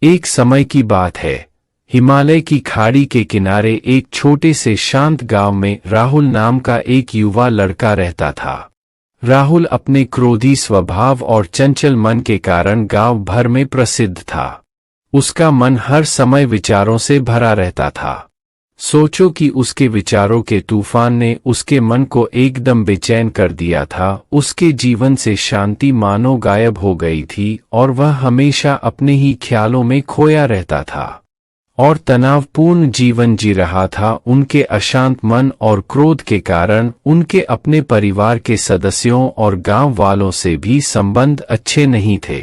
एक समय की बात है। हिमालय की खाड़ी के किनारे एक छोटे से शांत गांव में राहुल नाम का एक युवा लड़का रहता था। राहुल अपने क्रोधी स्वभाव और चंचल मन के कारण गांव भर में प्रसिद्ध था। उसका मन हर समय विचारों से भरा रहता था। सोचो कि उसके विचारों के तूफान ने उसके मन को एकदम बेचैन कर दिया था। उसके जीवन से शांति मानो गायब हो गई थी और वह हमेशा अपने ही ख्यालों में खोया रहता था और तनावपूर्ण जीवन जी रहा था। उनके अशांत मन और क्रोध के कारण उनके अपने परिवार के सदस्यों और गांव वालों से भी संबंध अच्छे नहीं थे,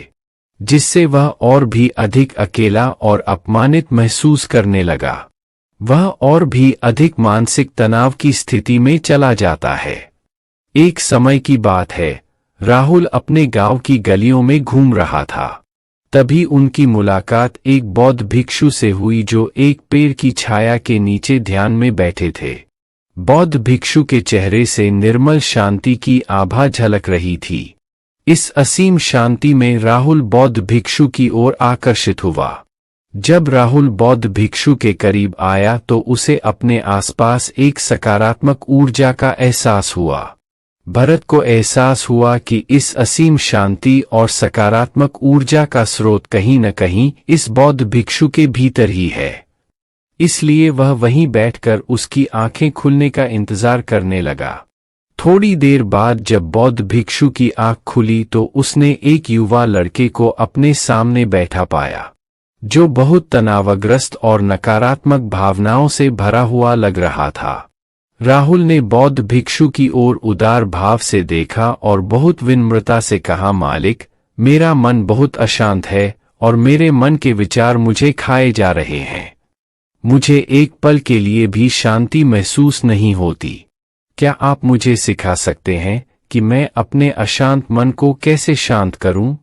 जिससे वह और भी अधिक अकेला और अपमानित महसूस करने लगा। वह और भी अधिक मानसिक तनाव की स्थिति में चला जाता है। एक समय की बात है, राहुल अपने गांव की गलियों में घूम रहा था। तभी उनकी मुलाकात एक बौद्ध भिक्षु से हुई जो एक पेड़ की छाया के नीचे ध्यान में बैठे थे। बौद्ध भिक्षु के चेहरे से निर्मल शांति की आभा झलक रही थी। इस असीम शांति में राहुल बौद्ध भिक्षु की ओर आकर्षित हुआ। जब राहुल बौद्ध भिक्षु के करीब आया तो उसे अपने आसपास एक सकारात्मक ऊर्जा का एहसास हुआ। भरत को एहसास हुआ कि इस असीम शांति और सकारात्मक ऊर्जा का स्रोत कहीं न कहीं इस बौद्ध भिक्षु के भीतर ही है। इसलिए वह वहीं बैठकर उसकी आंखें खुलने का इंतजार करने लगा। थोड़ी देर बाद जब बौद्ध भिक्षु की आंख खुली तो उसने एक युवा लड़के को अपने सामने बैठा पाया, जो बहुत तनावग्रस्त और नकारात्मक भावनाओं से भरा हुआ लग रहा था। राहुल ने बौद्ध भिक्षु की ओर उदार भाव से देखा और बहुत विनम्रता से कहा, मालिक, मेरा मन बहुत अशांत है और मेरे मन के विचार मुझे खाए जा रहे हैं। मुझे एक पल के लिए भी शांति महसूस नहीं होती। क्या आप मुझे सिखा सकते हैं कि मैं अपने अशांत मन को कैसे शांत करूं?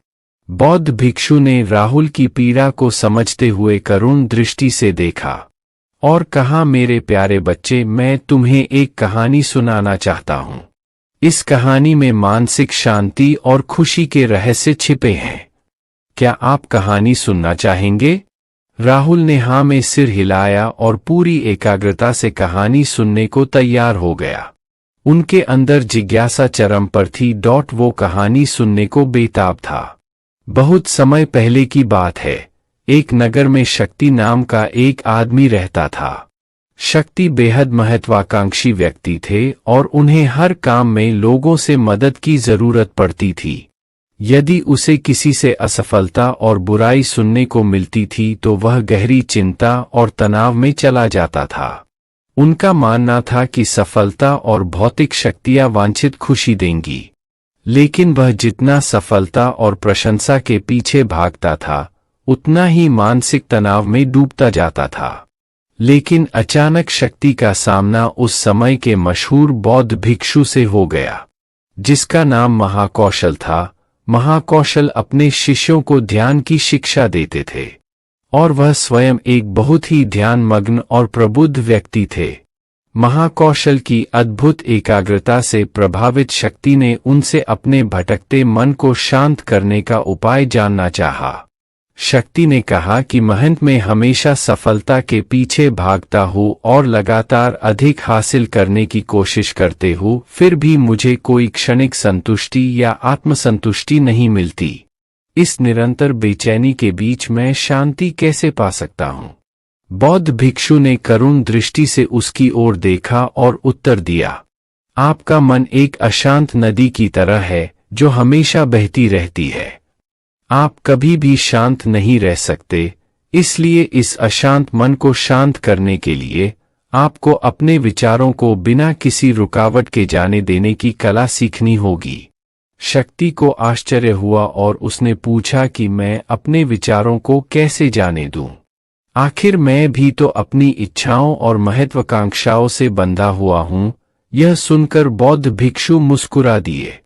बौद्ध भिक्षु ने राहुल की पीड़ा को समझते हुए करुण दृष्टि से देखा और कहा, मेरे प्यारे बच्चे, मैं तुम्हें एक कहानी सुनाना चाहता हूँ। इस कहानी में मानसिक शांति और खुशी के रहस्य छिपे हैं। क्या आप कहानी सुनना चाहेंगे? राहुल ने हाँ में सिर हिलाया और पूरी एकाग्रता से कहानी सुनने को तैयार हो गया। उनके अंदर जिज्ञासा चरम पर थी। वो कहानी सुनने को बेताब था। बहुत समय पहले की बात है। एक नगर में शक्ति नाम का एक आदमी रहता था। शक्ति बेहद महत्वाकांक्षी व्यक्ति थे और उन्हें हर काम में लोगों से मदद की जरूरत पड़ती थी। यदि उसे किसी से असफलता और बुराई सुनने को मिलती थी तो वह गहरी चिंता और तनाव में चला जाता था। उनका मानना था कि सफलता और भौतिक शक्तियां वांछित खुशी देंगी, लेकिन वह जितना सफलता और प्रशंसा के पीछे भागता था उतना ही मानसिक तनाव में डूबता जाता था। लेकिन अचानक शक्ति का सामना उस समय के मशहूर बौद्ध भिक्षु से हो गया, जिसका नाम महाकौशल था। महाकौशल अपने शिष्यों को ध्यान की शिक्षा देते थे और वह स्वयं एक बहुत ही ध्यानमग्न और प्रबुद्ध व्यक्ति थे। महाकौशल की अद्भुत एकाग्रता से प्रभावित शक्ति ने उनसे अपने भटकते मन को शांत करने का उपाय जानना चाहा। शक्ति ने कहा कि महंत मैं हमेशा सफलता के पीछे भागता हूँ और लगातार अधिक हासिल करने की कोशिश करते हूँ, फिर भी मुझे कोई क्षणिक संतुष्टि या आत्मसंतुष्टि नहीं मिलती। इस निरंतर बेचैनी के बीच मैं शांति कैसे पा सकता हूँ? बौद्ध भिक्षु ने करुण दृष्टि से उसकी ओर देखा और उत्तर दिया, आपका मन एक अशांत नदी की तरह है जो हमेशा बहती रहती है। आप कभी भी शांत नहीं रह सकते। इसलिए इस अशांत मन को शांत करने के लिए आपको अपने विचारों को बिना किसी रुकावट के जाने देने की कला सीखनी होगी। शक्ति को आश्चर्य हुआ और उसने पूछा कि मैं अपने विचारों को कैसे जाने दूं? आखिर मैं भी तो अपनी इच्छाओं और महत्वाकांक्षाओं से बंधा हुआ हूं। यह सुनकर बौद्ध भिक्षु मुस्कुरा दिए।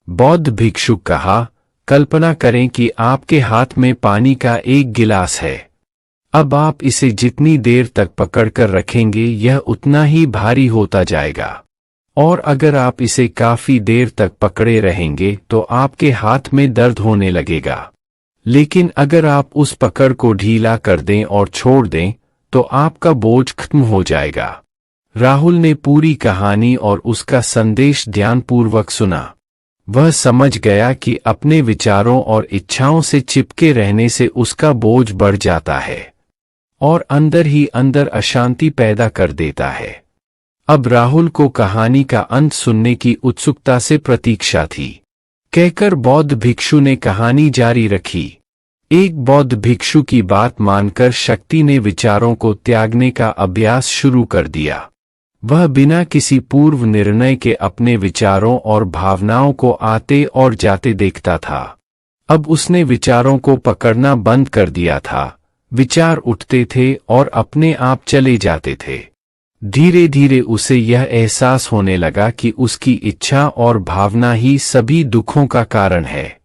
बौद्ध भिक्षु कहा, कल्पना करें कि आपके हाथ में पानी का एक गिलास है। अब आप इसे जितनी देर तक पकड़कर रखेंगे यह उतना ही भारी होता जाएगा, और अगर आप इसे काफी देर तक पकड़े रहेंगे तो आपके हाथ में दर्द होने लगेगा। लेकिन अगर आप उस पकड़ को ढीला कर दें और छोड़ दें तो आपका बोझ खत्म हो जाएगा। राहुल ने पूरी कहानी और उसका संदेश ध्यानपूर्वक सुना। वह समझ गया कि अपने विचारों और इच्छाओं से चिपके रहने से उसका बोझ बढ़ जाता है और अंदर ही अंदर अशांति पैदा कर देता है। अब राहुल को कहानी का अंत सुनने की उत्सुकता से प्रतीक्षा थी। कहकर बौद्ध भिक्षु ने कहानी जारी रखी। एक बौद्ध भिक्षु की बात मानकर शक्ति ने विचारों को त्यागने का अभ्यास शुरू कर दिया। वह बिना किसी पूर्व निर्णय के अपने विचारों और भावनाओं को आते और जाते देखता था। अब उसने विचारों को पकड़ना बंद कर दिया था। विचार उठते थे और अपने आप चले जाते थे। धीरे धीरे उसे यह एहसास होने लगा कि उसकी इच्छा और भावना ही सभी दुखों का कारण है।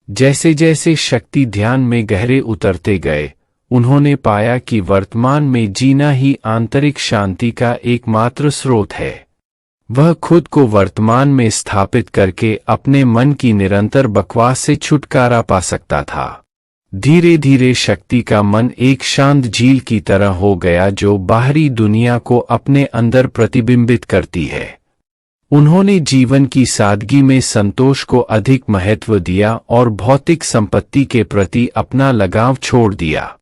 जैसे जैसे शक्ति ध्यान में गहरे उतरते गए, उन्होंने पाया कि वर्तमान में जीना ही आंतरिक शांति का एकमात्र स्रोत है। वह खुद को वर्तमान में स्थापित करके अपने मन की निरंतर बकवास से छुटकारा पा सकता था। धीरे धीरे शक्ति का मन एक शांत झील की तरह हो गया जो बाहरी दुनिया को अपने अंदर प्रतिबिंबित करती है। उन्होंने जीवन की सादगी में संतोष को अधिक महत्व दिया और भौतिक संपत्ति के प्रति अपना लगाव छोड़ दिया।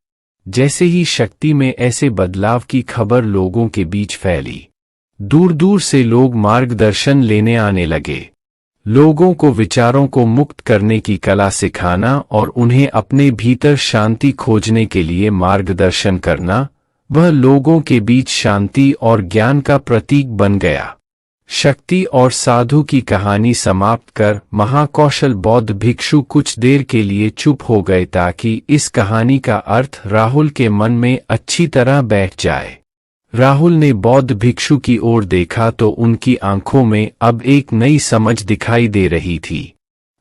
जैसे ही शक्ति में ऐसे बदलाव की खबर लोगों के बीच फैली, दूर दूर से लोग मार्गदर्शन लेने आने लगे। लोगों को विचारों को मुक्त करने की कला सिखाना और उन्हें अपने भीतर शांति खोजने के लिए मार्गदर्शन करना, वह लोगों के बीच शांति और ज्ञान का प्रतीक बन गया। शक्ति और साधु की कहानी समाप्त कर महाकौशल बौद्ध भिक्षु कुछ देर के लिए चुप हो गए ताकि इस कहानी का अर्थ राहुल के मन में अच्छी तरह बैठ जाए। राहुल ने बौद्ध भिक्षु की ओर देखा तो उनकी आंखों में अब एक नई समझ दिखाई दे रही थी।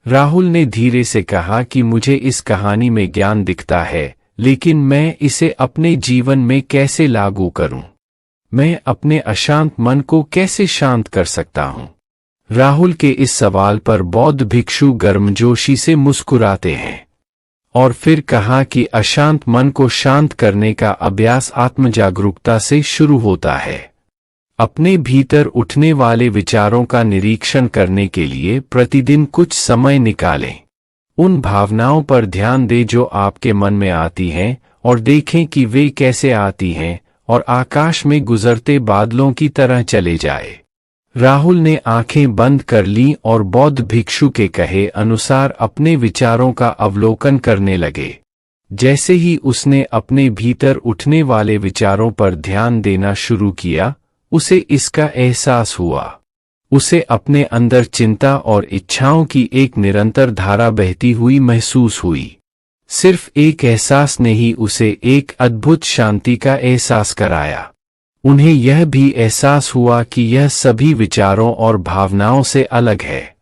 राहुल ने धीरे से कहा कि मुझे इस कहानी में ज्ञान दिखता है, लेकिन मैं इसे अपने जीवन में कैसे लागू करूं? मैं अपने अशांत मन को कैसे शांत कर सकता हूं? राहुल के इस सवाल पर बौद्ध भिक्षु गर्मजोशी से मुस्कुराते हैं और फिर कहा कि अशांत मन को शांत करने का अभ्यास आत्मजागरूकता से शुरू होता है। अपने भीतर उठने वाले विचारों का निरीक्षण करने के लिए प्रतिदिन कुछ समय निकालें। उन भावनाओं पर ध्यान दें जो आपके मन में आती हैं और देखें कि वे कैसे आती हैं और आकाश में गुजरते बादलों की तरह चले जाए। राहुल ने आंखें बंद कर लीं और बौद्ध भिक्षु के कहे अनुसार अपने विचारों का अवलोकन करने लगे। जैसे ही उसने अपने भीतर उठने वाले विचारों पर ध्यान देना शुरू किया, उसे इसका एहसास हुआ। उसे अपने अंदर चिंता और इच्छाओं की एक निरंतर धारा बहती हुई महसूस हुई। सिर्फ एक एहसास ने ही उसे एक अद्भुत शांति का एहसास कराया। उन्हें यह भी एहसास हुआ कि यह सभी विचारों और भावनाओं से अलग है।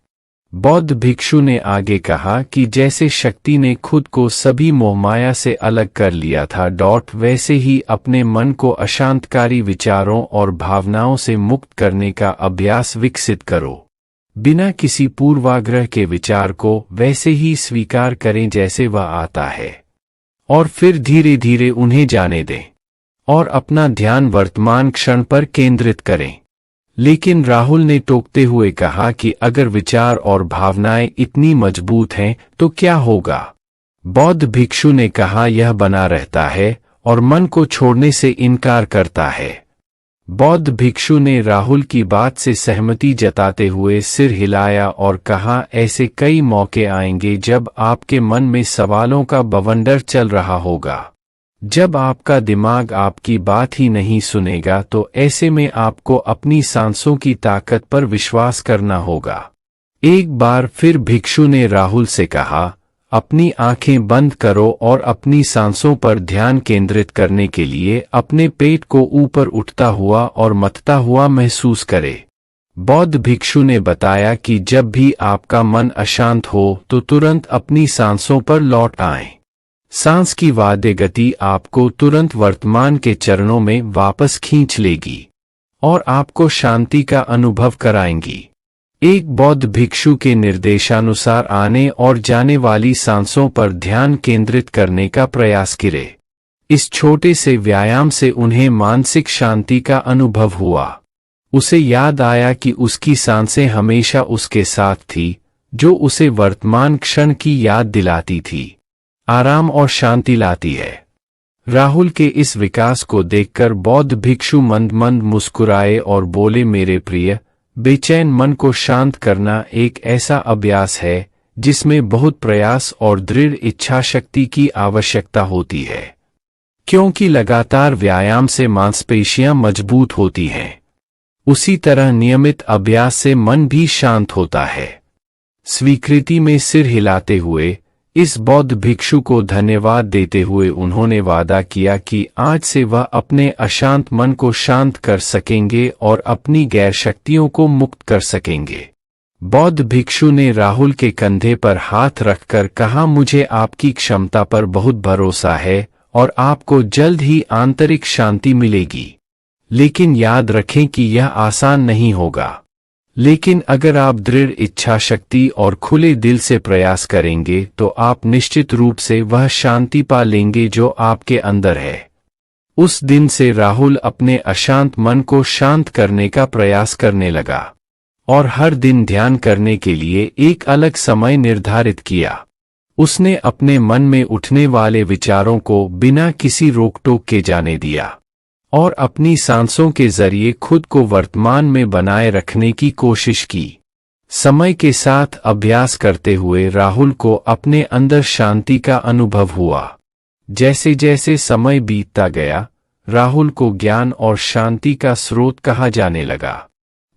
बौद्ध भिक्षु ने आगे कहा कि जैसे शक्ति ने खुद को सभी मोहमाया से अलग कर लिया था, वैसे ही अपने मन को अशांतकारी विचारों और भावनाओं से मुक्त करने का अभ्यास विकसित करो। बिना किसी पूर्वाग्रह के विचार को वैसे ही स्वीकार करें जैसे वह आता है और फिर धीरे धीरे उन्हें जाने दें और अपना ध्यान वर्तमान क्षण पर केंद्रित करें। लेकिन राहुल ने टोकते हुए कहा कि अगर विचार और भावनाएं इतनी मजबूत हैं तो क्या होगा? बौद्ध भिक्षु ने कहा यह बना रहता है और मन को छोड़ने से इनकार करता है। बौद्ध भिक्षु ने राहुल की बात से सहमति जताते हुए सिर हिलाया और कहा ऐसे कई मौके आएंगे जब आपके मन में सवालों का बवंडर चल रहा होगा। जब आपका दिमाग आपकी बात ही नहीं सुनेगा तो ऐसे में आपको अपनी सांसों की ताकत पर विश्वास करना होगा। एक बार फिर भिक्षु ने राहुल से कहा अपनी आंखें बंद करो और अपनी सांसों पर ध्यान केंद्रित करने के लिए अपने पेट को ऊपर उठता हुआ और मथता हुआ महसूस करें। बौद्ध भिक्षु ने बताया कि जब भी आपका मन अशांत हो तो तुरंत अपनी सांसों पर लौट आएं। सांस की वाद्य गति आपको तुरंत वर्तमान के चरणों में वापस खींच लेगी और आपको शांति का अनुभव कराएंगी। एक बौद्ध भिक्षु के निर्देशानुसार आने और जाने वाली सांसों पर ध्यान केंद्रित करने का प्रयास करे। इस छोटे से व्यायाम से उन्हें मानसिक शांति का अनुभव हुआ। उसे याद आया कि उसकी सांसें हमेशा उसके साथ थी, जो उसे वर्तमान क्षण की याद दिलाती थी, आराम और शांति लाती है। राहुल के इस विकास को देखकर बौद्ध भिक्षु मंद मंद मुस्कुराए और बोले, मेरे प्रिय, बेचैन मन को शांत करना एक ऐसा अभ्यास है जिसमें बहुत प्रयास और दृढ़ इच्छा शक्ति की आवश्यकता होती है, क्योंकि लगातार व्यायाम से मांसपेशियां मजबूत होती हैं। उसी तरह नियमित अभ्यास से मन भी शांत होता है। स्वीकृति में सिर हिलाते हुए इस बौद्ध भिक्षु को धन्यवाद देते हुए उन्होंने वादा किया कि आज से वह अपने अशांत मन को शांत कर सकेंगे और अपनी गैर शक्तियों को मुक्त कर सकेंगे। बौद्ध भिक्षु ने राहुल के कंधे पर हाथ रखकर कहा, मुझे आपकी क्षमता पर बहुत भरोसा है और आपको जल्द ही आंतरिक शांति मिलेगी। लेकिन याद रखें कि यह आसान नहीं होगा। लेकिन अगर आप दृढ़ इच्छा शक्ति और खुले दिल से प्रयास करेंगे तो आप निश्चित रूप से वह शांति पा लेंगे जो आपके अंदर है। उस दिन से राहुल अपने अशांत मन को शांत करने का प्रयास करने लगा और हर दिन ध्यान करने के लिए एक अलग समय निर्धारित किया। उसने अपने मन में उठने वाले विचारों को बिना किसी रोक-टोक के जाने दिया और अपनी सांसों के जरिए खुद को वर्तमान में बनाए रखने की कोशिश की। समय के साथ अभ्यास करते हुए राहुल को अपने अंदर शांति का अनुभव हुआ। जैसे जैसे समय बीतता गया, राहुल को ज्ञान और शांति का स्रोत कहा जाने लगा।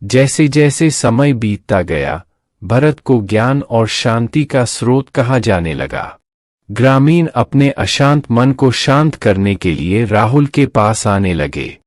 जैसे जैसे समय बीतता गया, भरत को ज्ञान और शांति का स्रोत कहा जाने लगा। ग्रामीण अपने अशांत मन को शांत करने के लिए राहुल के पास आने लगे।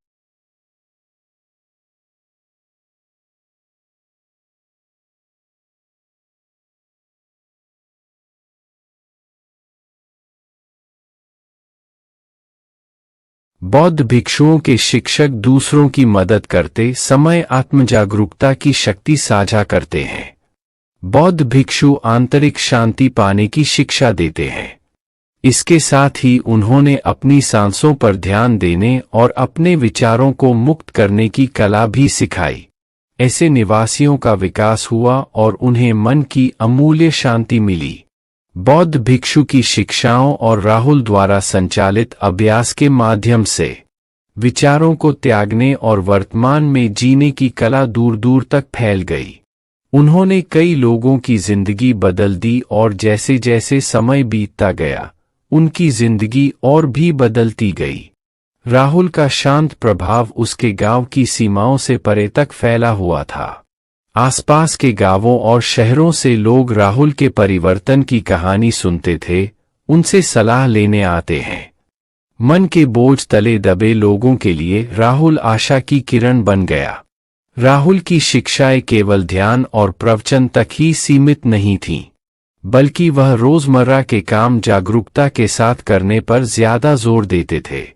बौद्ध भिक्षुओं के शिक्षक दूसरों की मदद करते समय आत्मजागरूकता की शक्ति साझा करते हैं। बौद्ध भिक्षु आंतरिक शांति पाने की शिक्षा देते हैं। इसके साथ ही उन्होंने अपनी सांसों पर ध्यान देने और अपने विचारों को मुक्त करने की कला भी सिखाई। ऐसे निवासियों का विकास हुआ और उन्हें मन की अमूल्य शांति मिली। बौद्ध भिक्षु की शिक्षाओं और राहुल द्वारा संचालित अभ्यास के माध्यम से विचारों को त्यागने और वर्तमान में जीने की कला दूर दूर तक फैल गई। उन्होंने कई लोगों की जिंदगी बदल दी और जैसे जैसे समय बीतता गया, उनकी जिंदगी और भी बदलती गई। राहुल का शांत प्रभाव उसके गांव की सीमाओं से परे तक फैला हुआ था। आसपास के गांवों और शहरों से लोग राहुल के परिवर्तन की कहानी सुनते थे, उनसे सलाह लेने आते हैं। मन के बोझ तले दबे लोगों के लिए राहुल आशा की किरण बन गया। राहुल की शिक्षाएं केवल ध्यान और प्रवचन तक ही सीमित नहीं थीं, बल्कि वह रोजमर्रा के काम जागरूकता के साथ करने पर ज्यादा जोर देते थे।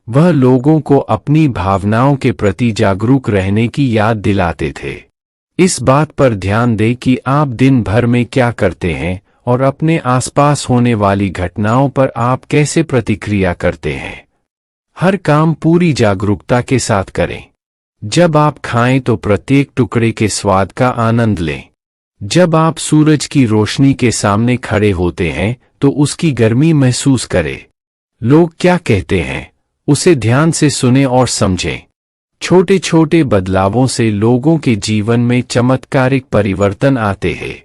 वह लोगों को अपनी भावनाओं के प्रति जागरूक रहने की याद दिलाते थे। इस बात पर ध्यान दें कि आप दिन भर में क्या करते हैं और अपने आसपास होने वाली घटनाओं पर आप कैसे प्रतिक्रिया करते हैं। हर काम पूरी जागरूकता के साथ करें। जब आप खाएं तो प्रत्येक टुकड़े के स्वाद का आनंद लें। जब आप सूरज की रोशनी के सामने खड़े होते हैं तो उसकी गर्मी महसूस करें। लोग क्या कहते हैं, उसे ध्यान से सुनें और समझें। छोटे छोटे बदलावों से लोगों के जीवन में चमत्कारिक परिवर्तन आते हैं।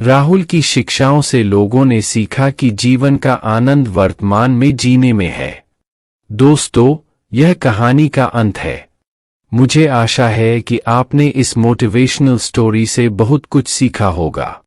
राहुल की शिक्षाओं से लोगों ने सीखा कि जीवन का आनंद वर्तमान में जीने में है। दोस्तों, यह कहानी का अंत है। मुझे आशा है कि आपने इस मोटिवेशनल स्टोरी से बहुत कुछ सीखा होगा।